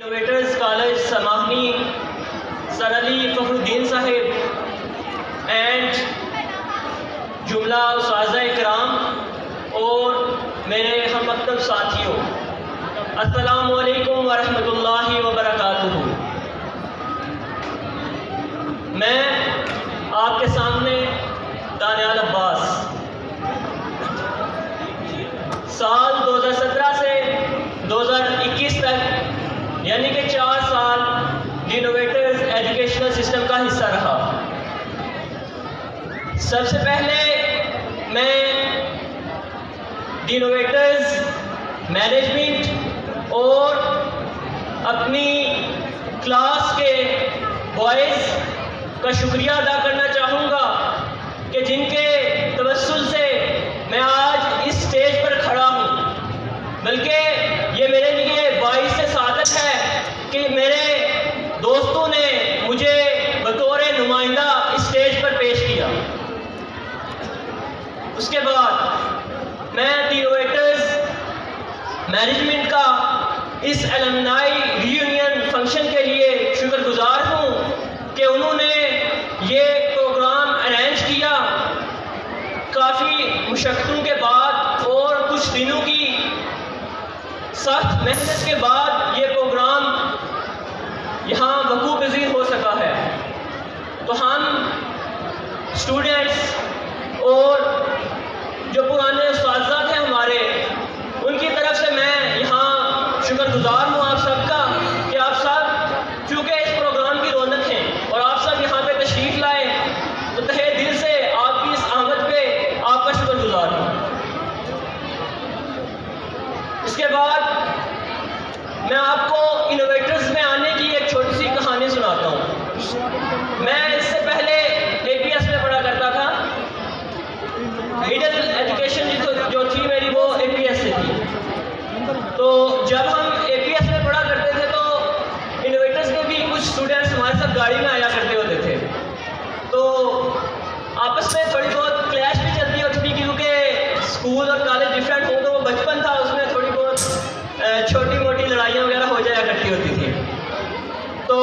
Innovators college समाहनी sir Ali Fakhruddin Sahib and जुमला उस्ताज़ इकराम और मेरे हम मकतब साथियों, अस्सलामु अलैकुम वरहमतुल्लाहि वबरकातुहू। मैं आपके सामने दानियाल अब्बास साल 2017 से 2021 तक यानी कि 4 साल इनोवेटर्स एजुकेशनल सिस्टम का हिस्सा रहा। सबसे पहले मैं इनोवेटर्स मैनेजमेंट और अपनी क्लास के बॉयज़ का शुक्रिया अदा करना चाहूँगा कि जिनके तवस्सुल से मैं आज इस स्टेज पर खड़ा हूँ। बल्कि ये मेरे लिए बाइस से सादत है कि मेरे दोस्तों ने मुझे बतौर नुमाइंदा इस स्टेज पर पेश किया। उसके बाद मैं इनोवेटर्स मैनेजमेंट का इस एलुमनाई रियूनियन फंक्शन के लिए शुक्रगुजार हूँ कि उन्होंने ये प्रोग्राम अरेंज किया। काफ़ी मुशक्क़तों के बाद और कुछ दिनों की सख्त मेहनत के बाद ये प्रोग्राम यहाँ वकूफ़ पज़ीर हो सका है। तो हम स्टूडेंट्स और जो पुराने उस्ताज़ा थे हमारे, उनकी तरफ से मैं यहाँ शुक्रगुजार हूँ आप सबका कि आप सब चूँकि इस प्रोग्राम की रौनक हैं और आप सब यहाँ पे तशरीफ़ लाए, तो तहे दिल से आपकी इस आमद पे आपका शुक्रगुजार हूँ। इसके बाद मैं आपको इनोवेटर्स में आने की एक छोटी सी कहानी सुनाता हूँ। मैं इससे पहले एपीएस में पढ़ा करता था। मिडिल एजुकेशन जो थी मेरी वो एपीएस से थी। तो जब हम एपीएस में पढ़ा करते थे तो इनोवेटर्स के भी कुछ स्टूडेंट्स हमारे साथ गाड़ी में आया करते होते थे। तो आपस में थोड़ी बहुत क्लैश भी चलती होती थी क्योंकि स्कूल और कॉलेज डिफरेंट हो, तो वो बचपन था, उसमें थोड़ी बहुत छोटी मोटी लड़ाइयाँ वगैरह हो जाया करती होती थी। तो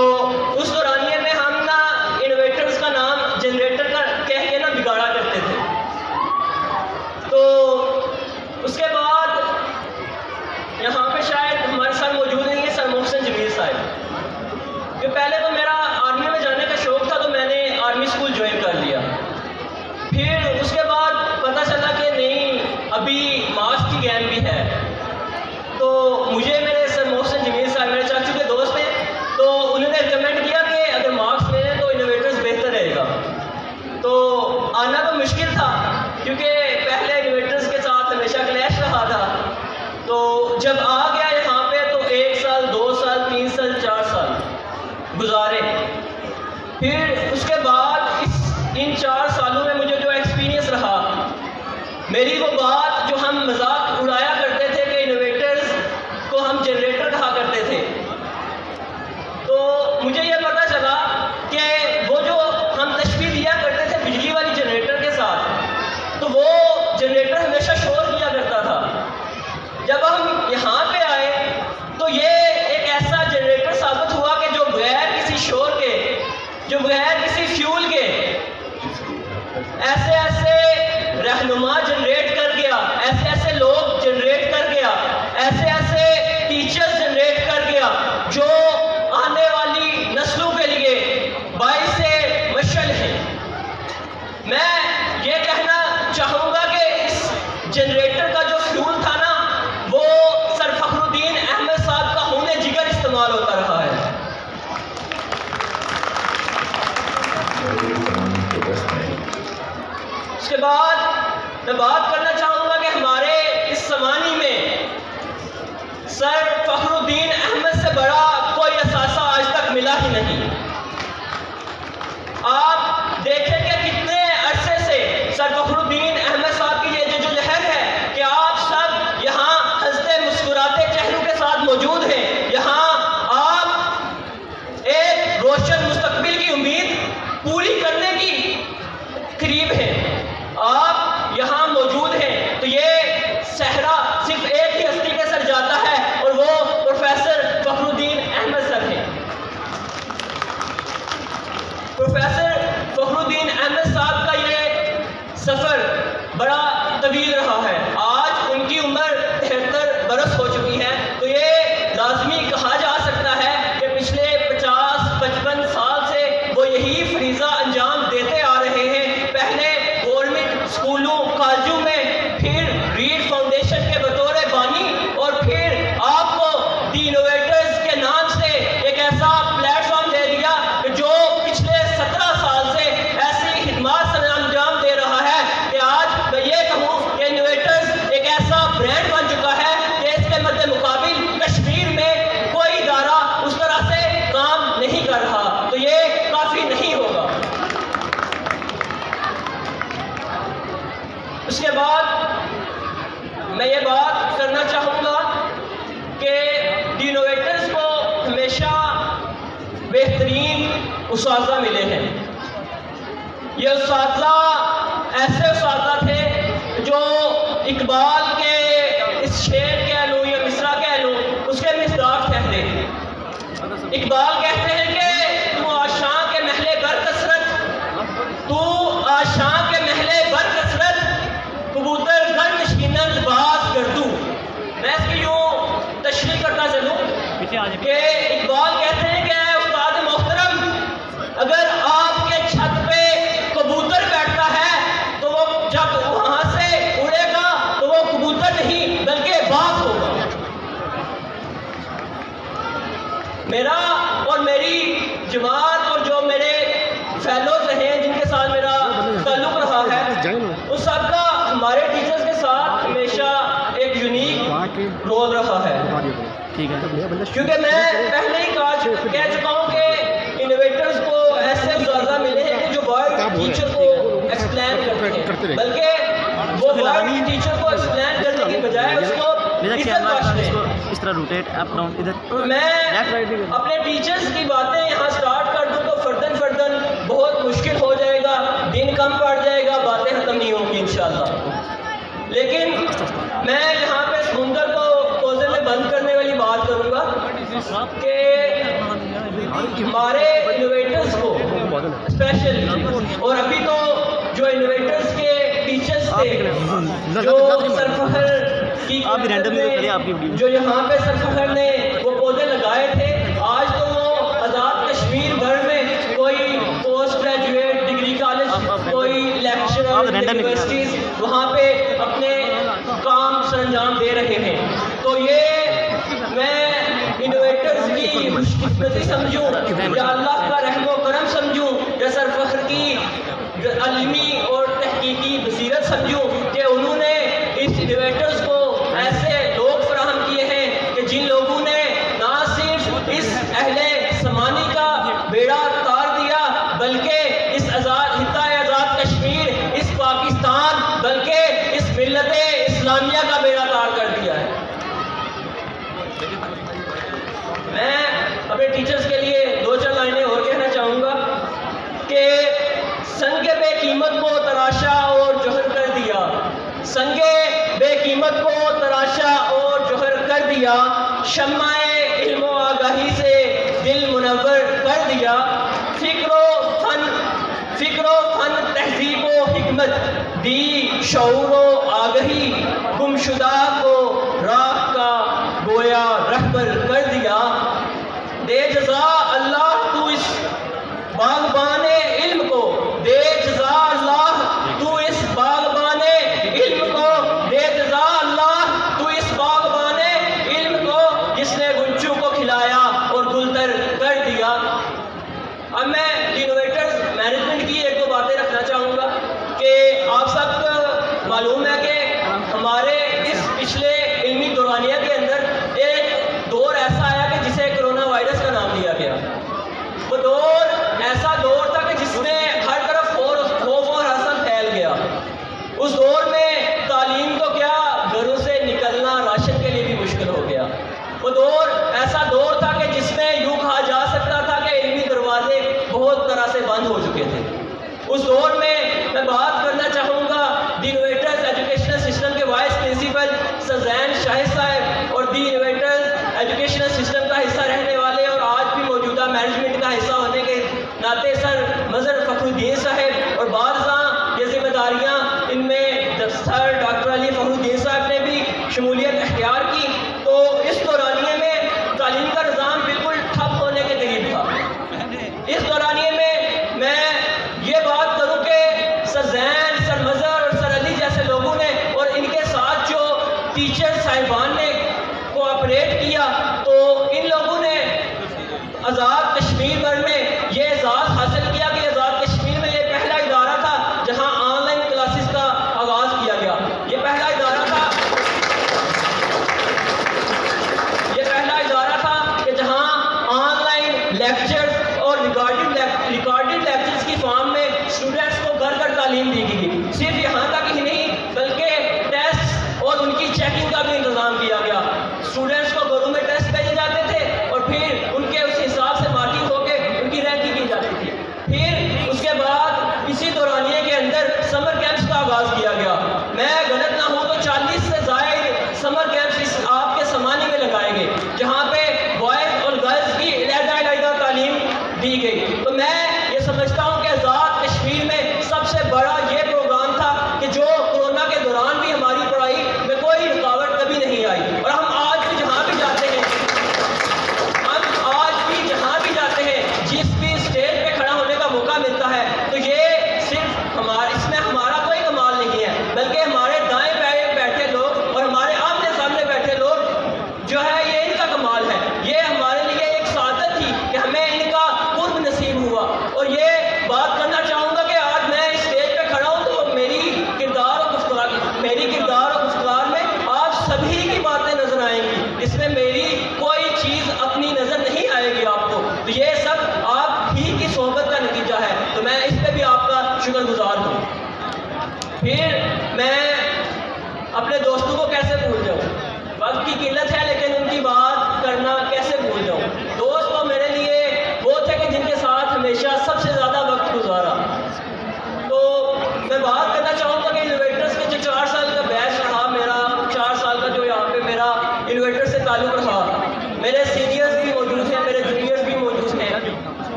उस दौरानिए में हम ना इनोवेटर्स का नाम जनरेटर का कह के ना बिगाड़ा करते थे। तो उसके बाद यहाँ पे शायद हमारे साथ मौजूद नहीं है सर मोहसिन जमील साहब, कि पहले तो मेरा आर्मी में जाने का शौक़ था, तो मैंने आर्मी स्कूल ज्वाइन कर लिया। फिर उसके बाद पता चला कि नहीं, अभी मार्क्स की गेम भी है। तो मुझे मेरे सर मोहसिन जमील साहब मेरे चाचू के दोस्त हैं, तो उन्होंने रिकमेंड किया कि अगर मार्क्स ले लें तो इनोवेटर्स बेहतर रहेगा। तो आना तो मुश्किल था क्योंकि पहले इनोवेटर्स के साथ हमेशा क्लैश रहा था। तो जब आ गया यहाँ पे तो 1 साल 2 साल 3 साल 4 साल गुजारे। फिर उसके बाद इन 4 सालों में मुझे जो एक्सपीरियंस रहा, मेरी वो बात जो हम मजाक उड़ाया करते थे कि इनोवेटर्स को हम जनरेटर कहा करते थे, तो मुझे ये पता चला कि वो जो हम तशबीह दिया करते थे बिजली वाली जनरेटर के साथ, तो वो जनरेटर हमेशा शोर किया करता था। जब हम यहाँ पे आए तो ये एक ऐसा जनरेटर साबित हुआ कि जो बगैर किसी शोर के, जो बगैर बेहतरीन उस्ताज़ा मिले हैं। ये उस्ताज़ा ऐसे उस्ताज़ा थे जो इकबाल के इस शेर कह लूँ या मिसरा कह लूँ उसके मिसदाक ठहरे। इकबाल कहते हैं कि तू आशां के महले बर कसरत, तू आशां के महले बर कसरत, कबूतर गन नशीनंद बाज कर दूँ। मैं इसकी यूँ तशरीह करता चलूँ कि इकबाल कहते हैं कि उस्ताद मोहतरम, अगर आपके छत पे कबूतर बैठता है तो वो जब वहाँ से उड़ेगा तो वो कबूतर नहीं बल्कि बाज होगा। मेरा और मेरी जमात और जो मेरे फेलोज हैं जिनके साथ मेरा ताल्लुक रहा है, उस सब का हमारे टीचर्स के साथ हमेशा एक यूनिक रोल रहा है। ठीक है, क्योंकि मैं पहले ही कह चुका हूँ कि इनोवेटर्स को ऐसे उस्ताज़ा मिले हैं कि जो वर्ड टीचर को एक्सप्लेन करते हैं, बल्कि वो वर्ड टीचर को एक्सप्लेन करने की बजाय उसको इज्जत बख्शते हैं। इस तरह रोटेट अप डाउन इधर। मैं अपने टीचर्स की बातें यहाँ स्टार्ट कर दूँ तो फर्दन बहुत मुश्किल हो जाएगा, दिन कम पड़ जाएगा, बातें ख़त्म नहीं होंगी इंशाअल्लाह। लेकिन मैं यहाँ पे समुंदर को कोसे में बंद करने वाली बात करूँगा कि हमारे इनोवेटर्स को स्पेशली, और अभी तो जो इनोवेटर्स के टीचर्स थे जो सरफहर की जो यहाँ पे सरफहर ने वो पौधे लगाए थे, आज तो वो आज़ाद कश्मीर भर में कोई पोस्ट ग्रेजुएट डिग्री कॉलेज, कोई लेक्चरर यूनिवर्सिटीज़ वहाँ पे अपने काम सरंजाम दे रहे हैं। तो ये मैं इनोवेटर्स की खुशकिस्मती समझूं या अल्लाह का रहमो करम समझूं या सरफखर की अलमी और तहकीकी बसीरत समझूं कि उन्होंने इस इनोवेटर्स को ऐसे लोग फराहम किए हैं कि जिन लोगों ने ना सिर्फ इस अहले समानी का बेड़ा तार दिया बल्कि इस आज़ाद कश्मीर, इस पाकिस्तान, बल्कि इस मिल्लत इस्लामिया का बेड़ा तार कर दिया है। मैं अपने टीचर्स के लिए दो चार लाइनें और कहना चाहूँगा कि संगे बेकीमत को तराशा और जौहर कर दिया, संगे बेकीमत को तराशा और जौहर कर दिया, शम्माए इल्म व आगाही से दिल मुनव्वर कर दिया, फिक्रो फन तहजीब व हिकमत दी शऊर व आगही, गुमशुदा को राह का गोया रहबर कर दिया। दे जज़ा अल्लाह तू इस बागबाने इल्म को, दे जज़ा अल्लाह तू इस बागबाने इल्म को, दे जज़ा अल्लाह तू इस बागबाने इल्म को जिसने गुंचू को खिलाया और गुलतर कर दिया। अब मैं इनोवेटर्स मैनेजमेंट की एक दो बातें रखना चाहूँगा कि आप सबको मालूम है कि हमारे इस पिछले इल्मी दौरानिया के अंदर एक दौर ऐसा आया कि जिसे कोरोना वायरस का नाम दिया गया। वो दौर ऐसा दौर था कि जिसमें हर तरफ खौफ और हसद फैल गया। उस दौर में तालीम तो क्या, घरों से निकलना राशन के लिए भी मुश्किल हो गया। वो दौर ऐसा दौर था कि जिसमें यूँ कहा जा सकता था कि इल्मी दरवाजे बहुत तरह से बंद हो चुके थे। उस दौर में मैं बात करना चाहूँगा दी इनोवेटर्स एजुकेशनल सिस्टम के vice principal sir Jain Shahid sahab और दी इनोवेटर्स एजुकेशनल सिस्टम का हिस्सा रहने वाले और आज भी मौजूदा मैनेजमेंट का हिस्सा होने के नाते सर मजहर फखरुद्दीन साहब और बारज़ा ये जिम्मेदारियाँ इनमें सर डॉक्टर अली फखरुद्दीन साहब ने भी शमूलियत अख्तियार की। तो इस दौरानिए में तालीम का निज़ाम बिल्कुल ठप होने के करीब था। इस दौरानिए में मैं ये बात करूँ कि सर जैन, सर मजहर और सर अली जैसे लोगों ने और इनके साथ जो टीचर साहिबान ने कोऑपरेट किया, तो इन लोगों ने आज़ाद कश्मीर भर में ये एजाज़ हासिल किया कि आज़ाद कश्मीर में ये पहला इदारा था जहाँ ऑनलाइन क्लासेस का आगाज़ किया गया। ये पहला इदारा था कि जहाँ ऑनलाइन लेक्चर्स और रिकॉर्डेड लेक्चर्स की फॉर्म में स्टूडेंट्स को घर घर तालीम दी गई। सिर्फ यहाँ तक ही नहीं बल्कि टेस्ट और उनकी चेकिंग का भी इंतज़ाम किया गया। स्टूडेंट्स को घरों में टेस्ट भेजे जाते थे और फिर उनके उस हिसाब से मार्किंग होकर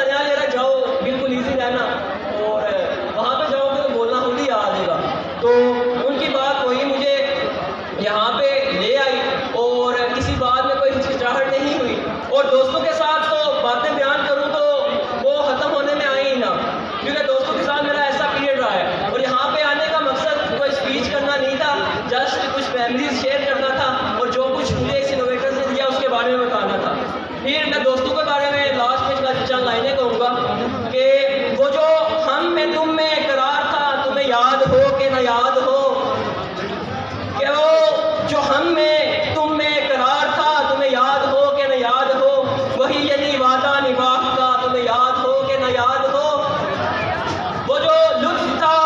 जाने वाले रहा, जाओ बिल्कुल ईजी रहना, और वहाँ पे जाओगे तो बोलना खुद ही आ जाएगा। तो उनकी बात वही मुझे यहाँ पे ले आई, और किसी बात में कोई हिचकिचाहट नहीं हुई। और दोस्तों के साथ तो बातें बयान करूँ तो वो ख़त्म होने में आई ही ना, क्योंकि दोस्तों के साथ मेरा ऐसा पीरियड रहा है। और यहाँ पे आने का मकसद कोई स्पीच करना नहीं था, जस्ट कुछ मेमोरीज शेयर करना था, और जो कुछ मुझे इस इनोवेटर्स ने दिया उसके बारे में बताना था। फिर मैं दोस्तों के बारे में लास्ट में चंद लाइनें कहूँगा कि वो जो हम में तुम में करार था, तुम्हें याद हो कि न याद हो, कि वो जो हम में तुम में करार था, तुम्हें याद हो कि न याद हो, वही यदि वादा निभाह का, तुम्हें याद हो कि न याद हो, वो जो लुत्फ था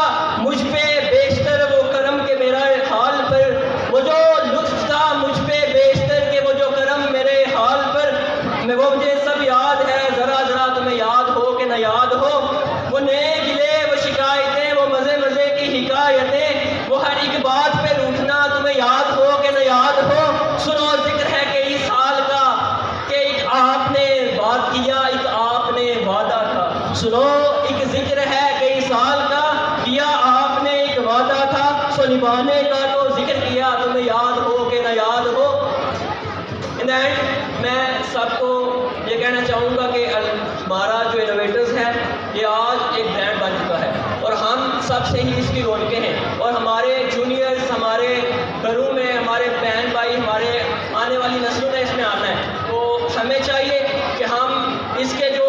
मुझ पे बेशतर वो करम के मेरा हाल पर, वो जो लुत्फ था मुझ पे बेशतर के वो जो करम मेरे हाल पर, मैं वो मुझे सब याद है, ज़रा ज़रा तुम्हें याद हो कि न याद हो, वो नए गिले वो शिकायतें, वो मज़े मज़े की हिकायतें, वो हर एक बात पे रूठना, तुम्हें याद हो कि न याद हो। सुनो जिक्र है कई साल का कि एक आपने बात किया, एक आपने वादा था। सुनो एक जिक्र है कई साल का, किया आपने एक वादा था, सो निभाने का तो जिक्र किया, तुम्हें याद हो कि न याद हो। इन द एंड मैं सबको ये कहना चाहूँगा कि हमारा जो इनोवेटर्स है ये आज एक ब्रांड बन चुका है, और हम सब से ही इसकी रौनकें हैं, और हमारे जूनियर्स, हमारे घरों में हमारे बहन भाई, हमारे आने वाली नस्लों ने इसमें आना है। तो हमें चाहिए कि हम इसके जो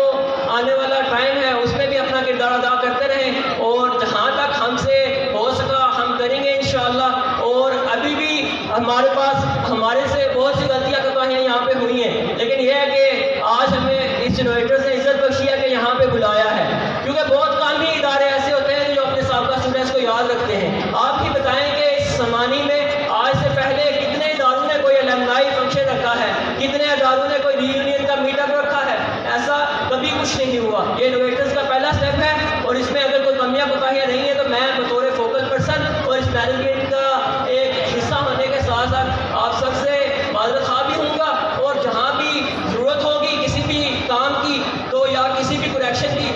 आने वाला टाइम है उसमें भी अपना किरदार अदा करते रहें, और जहाँ तक हमसे हो सका हम करेंगे इंशाअल्लाह। और अभी भी हमारे पास हमारे से बहुत सी गलतियाँ कोताहियाँ यहाँ पे हुई हैं, लेकिन यह है कि आज हमें इस इनोवेटर्स ने इज्जत बख्शी है कि यहाँ पे बुलाया है, क्योंकि बहुत कानूनी इदारे ऐसे होते हैं जो अपने साबका स्टूडेंट्स को याद रखते हैं। आप ही बताएं कि इस ज़माने में आज से पहले कितने इदारों ने कोई एलुमनाई फंक्शन रखा है, कितने इदारों ने कोई रीयूनियन का मीटअप रखा है, ऐसा कभी कुछ नहीं हुआ। ये इनोवेटर्स का पहला स्टेप है, और इसमें अगर कोई कमियाँ कोताहियाँ नहीं है तो मैं बतौर फोकल पर्सन और इस मैनेजमेंट का एक हिस्सा होने के साथ साथ आप सबसे माजरत खा भी हूँगा, और जहाँ भी ज़रूरत होगी किसी भी काम की तो या किसी भी करेक्शन की